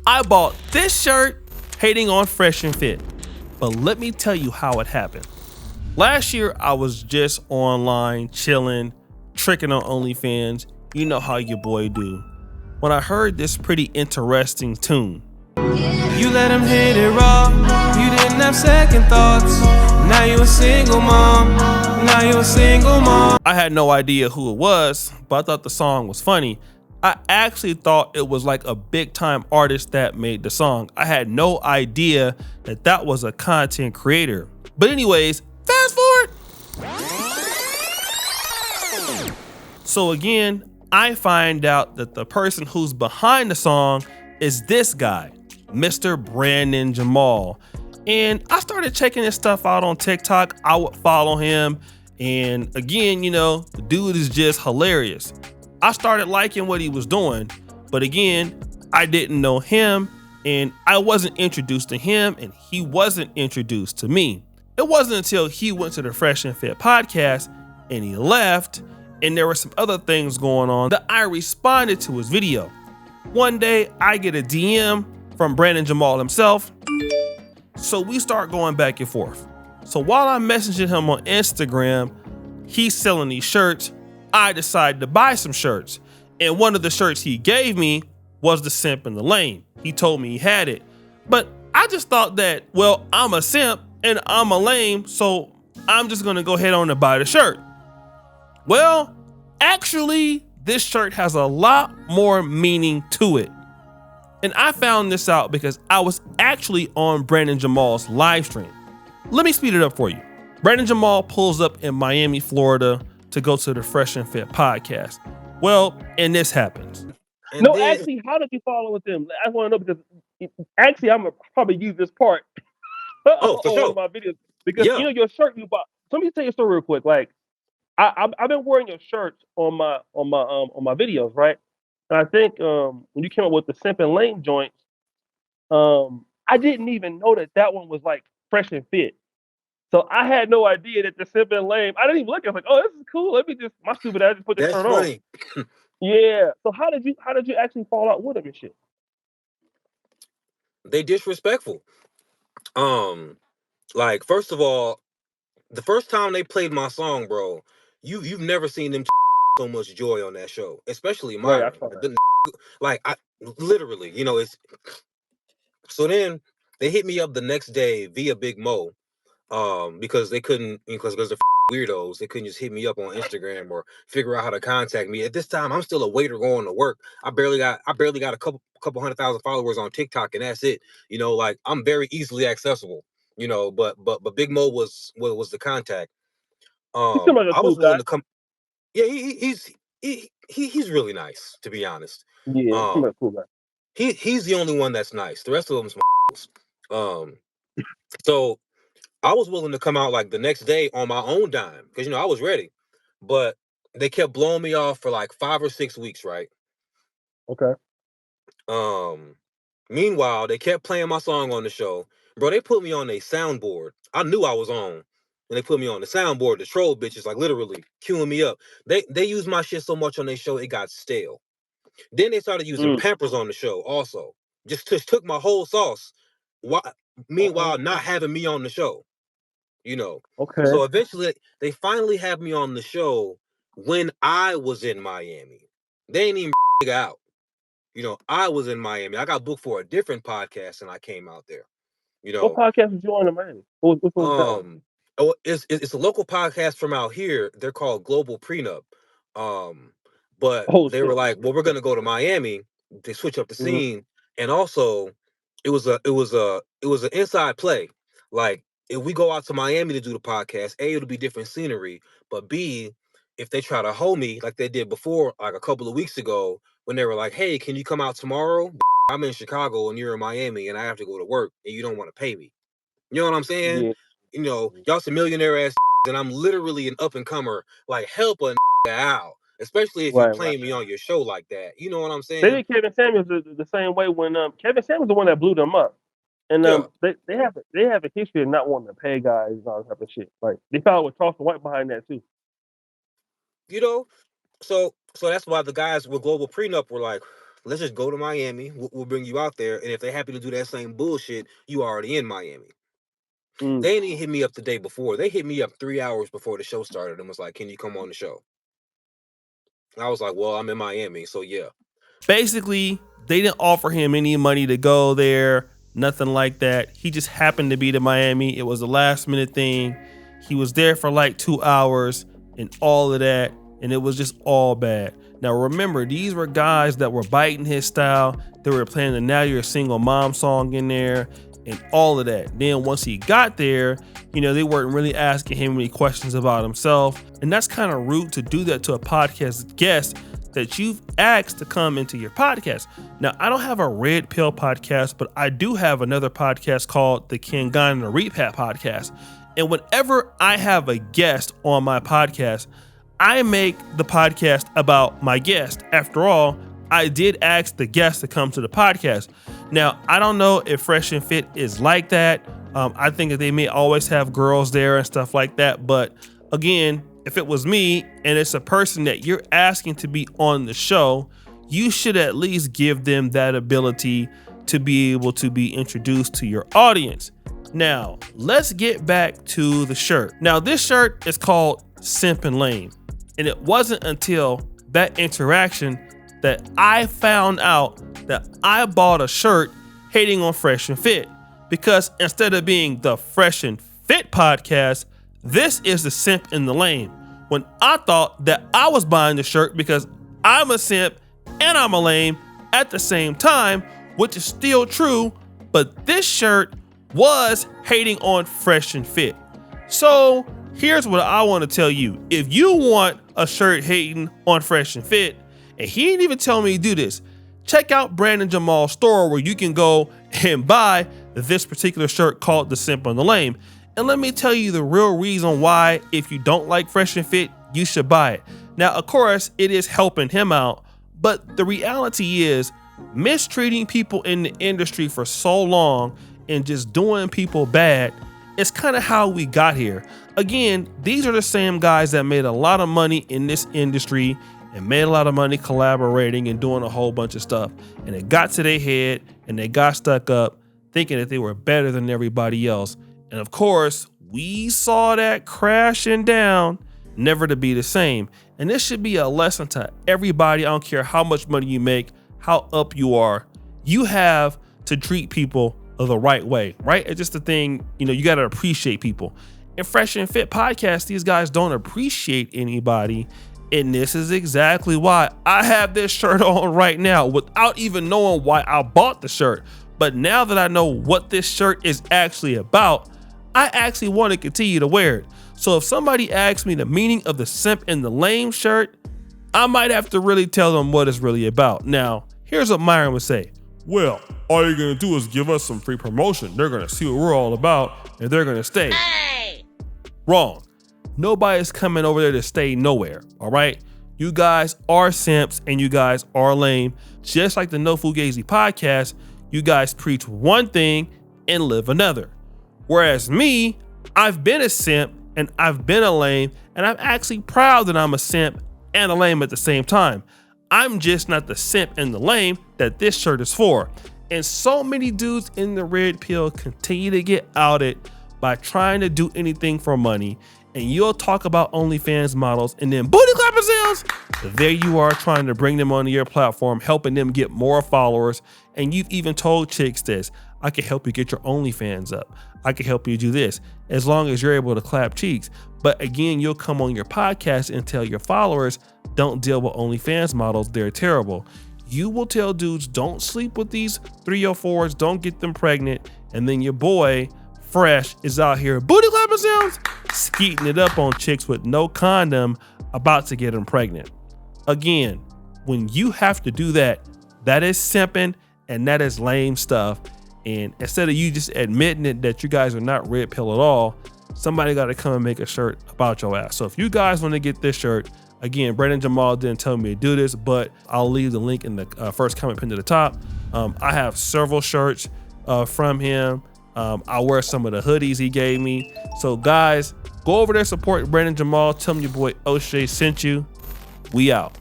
I bought this shirt hating on Fresh and Fit. But let me tell you how it happened. Last year, I was just online, chilling, tricking on OnlyFans. You know how your boy do. When I heard this pretty interesting tune. You let him hit it raw. You didn't have second thoughts. Now you a single mom. Now you a single mom. I had no idea who it was, but I thought the song was funny. I actually thought it was like a big time artist that made the song. I had no idea that that was a content creator. But anyways, fast forward. So again, I find out that the person who's behind the song is this guy, Mr. Brandon Jamal. And I started checking his stuff out on TikTok. I would follow him. And again, the dude is just hilarious. I started liking what he was doing, but again, I didn't know him and I wasn't introduced to him and he wasn't introduced to me. It wasn't until he went to the Fresh and Fit podcast and he left and there were some other things going on that I responded to his video. One day I get a DM from Brandon Jamal himself. So we start going back and forth. So while I'm messaging him on Instagram, he's selling these shirts. I decided to buy some shirts. And one of the shirts he gave me was the simp and the lame. He told me he had it. But I just thought that, well, I'm a simp and I'm a lame, so I'm just gonna go ahead on and buy the shirt. Well, actually, this shirt has a lot more meaning to it. And I found this out because I was actually on Brandon Jamal's live stream. Let me speed it up for you. Brandon Jamal pulls up in Miami, Florida to go to the Fresh and Fit podcast. Well, and this happens. Actually, how did you follow with them? I want to know because actually, I'm gonna probably use this part for on sure. one of my videos because your shirt you bought. So let me tell you a story real quick. Like I've been wearing your shirts on my videos, right? And I think when you came up with the simp and lame joints, I didn't even know that one was like Fresh and Fit. So I had no idea that the simp and lame. I didn't even look. I was like, oh, this is cool. Let me just my stupid ass just put this shirt on. Yeah. So how did you actually fall out with them and shit? They disrespectful. Like first of all, the first time they played my song, bro, you've never seen them so much joy on that show, especially mine. Right, I saw that. Like I literally, it's. So then they hit me up the next day via Big Mo, because they couldn't, because they're weirdos. They couldn't just hit me up on Instagram or figure out how to contact me. At this time, I'm still a waiter going to work. I barely got a couple 100,000 followers on TikTok, and that's it. Like I'm very easily accessible. But Big Mo was the contact. He seemed like a I was cool willing guy. to come. Yeah, he's really nice, to be honest. Yeah, he seemed like a cool guy. He's the only one that's nice. The rest of them's so I was willing to come out like the next day on my own dime because I was ready, but they kept blowing me off for like 5 or 6 weeks, right? Okay. Meanwhile, they kept playing my song on the show, bro. They put me on a soundboard. I knew I was on, and they put me on the soundboard. The troll bitches, like literally queuing me up. They used my shit so much on their show it got stale. Then they started using Pampers on the show also. Just took my whole sauce. Meanwhile, not having me on the show. Okay. So eventually, they finally have me on the show when I was in Miami. They ain't even out. I was in Miami. I got booked for a different podcast, and I came out there. What podcast was you on in Miami? Which one was that? It's a local podcast from out here. They're called Global Prenup. But they were like, well, we're gonna go to Miami. They switch up the scene, and also it was an inside play. Like if we go out to Miami to do the podcast, A, it'll be different scenery, but B, if they try to hold me like they did before, like a couple of weeks ago, when they were like, hey, can you come out tomorrow? I'm in Chicago and you're in Miami and I have to go to work and you don't want to pay me. You know what I'm saying? Yeah. Y'all some millionaire ass and I'm literally an up and comer, like help a out. Especially if you playing me on your show like that. You know what I'm saying? They did Kevin Samuels the same way when Kevin Samuels the one that blew them up. And they have a history of not wanting to pay guys and all that type of shit. Like they found with Charleston White behind that too. So that's why the guys with Global Prenup were like, let's just go to Miami. We'll bring you out there, and if they're happy to do that same bullshit, you already in Miami. They didn't even hit me up the day before. They hit me up 3 hours before the show started and was like, "Can you come on the show?" And I was like, "Well, I'm in Miami, so yeah." Basically, they didn't offer him any money to go there, nothing like that. He just happened to be to Miami. It was a last minute thing. He was there for like 2 hours and all of that, and it was just all bad. Now remember, these were guys that were biting his style. They were playing the Now You're a Single Mom song in there and all of that. Then once he got there, they weren't really asking him any questions about himself. And that's kind of rude to do that to a podcast guest that you've asked to come into your podcast. Now, I don't have a Red Pill podcast, but I do have another podcast called the Ken Gun and the Repat podcast. And whenever I have a guest on my podcast, I make the podcast about my guest. After all, I did ask the guest to come to the podcast. Now, I don't know if Fresh and Fit is like that. I think that they may always have girls there and stuff like that. But again, if it was me and it's a person that you're asking to be on the show, you should at least give them that ability to be able to be introduced to your audience. Now, let's get back to the shirt. Now, this shirt is called Simp and Lame. And it wasn't until that interaction that I found out that I bought a shirt hating on Fresh and Fit. Because instead of being the Fresh and Fit podcast, this is the Simp and the Lame. When I thought that I was buying the shirt because I'm a simp and I'm a lame at the same time, which is still true, but this shirt was hating on Fresh and Fit. So here's what I want to tell you. If you want a shirt hating on Fresh and Fit, and he didn't even tell me to do this, check out Brandon Jamal's store where you can go and buy this particular shirt called the Simp and the Lame. And let me tell you the real reason why, if you don't like Fresh and Fit, you should buy it. Now, of course, it is helping him out, but the reality is mistreating people in the industry for so long and just doing people bad is kind of how we got here. Again, these are the same guys that made a lot of money in this industry and made a lot of money collaborating and doing a whole bunch of stuff. And it got to their head and they got stuck up thinking that they were better than everybody else. And of course, we saw that crashing down, never to be the same. And this should be a lesson to everybody. I don't care how much money you make, how up you are. You have to treat people the right way, right? It's just the thing, you got to appreciate people. In Fresh and Fit podcast, these guys don't appreciate anybody. And this is exactly why I have this shirt on right now without even knowing why I bought the shirt. But now that I know what this shirt is actually about, I actually want to continue to wear it. So if somebody asks me the meaning of the Simp and the Lame shirt, I might have to really tell them what it's really about. Now, here's what Myron would say. Well, all you're going to do is give us some free promotion. They're going to see what we're all about and they're going to stay. Hey! Wrong. Nobody's coming over there to stay nowhere, all right? You guys are simps and you guys are lame. Just like the No Fugazi podcast, you guys preach one thing and live another. Whereas me, I've been a simp and I've been a lame, and I'm actually proud that I'm a simp and a lame at the same time. I'm just not the simp and the lame that this shirt is for. And so many dudes in the red pill continue to get outed by trying to do anything for money. And you'll talk about OnlyFans models and then booty clapper sales. There you are trying to bring them onto your platform, helping them get more followers. And you've even told chicks this, I can help you get your OnlyFans up. I can help you do this as long as you're able to clap cheeks. But again, you'll come on your podcast and tell your followers, don't deal with OnlyFans models. They're terrible. You will tell dudes, don't sleep with these 304s. Don't get them pregnant. And then your boy, Fresh, is out here booty clapping sounds, skeeting it up on chicks with no condom, about to get them pregnant. Again, when you have to do that, that is simping and that is lame stuff. And instead of you just admitting it that you guys are not red pill at all, somebody got to come and make a shirt about your ass. So if you guys want to get this shirt, again, Brandon Jamal didn't tell me to do this, but I'll leave the link in the first comment pinned to the top. I have several shirts from him. I wear some of the hoodies he gave me. So guys, go over there, support Brandon Jamal. Tell him your boy O'Shea sent you. We out.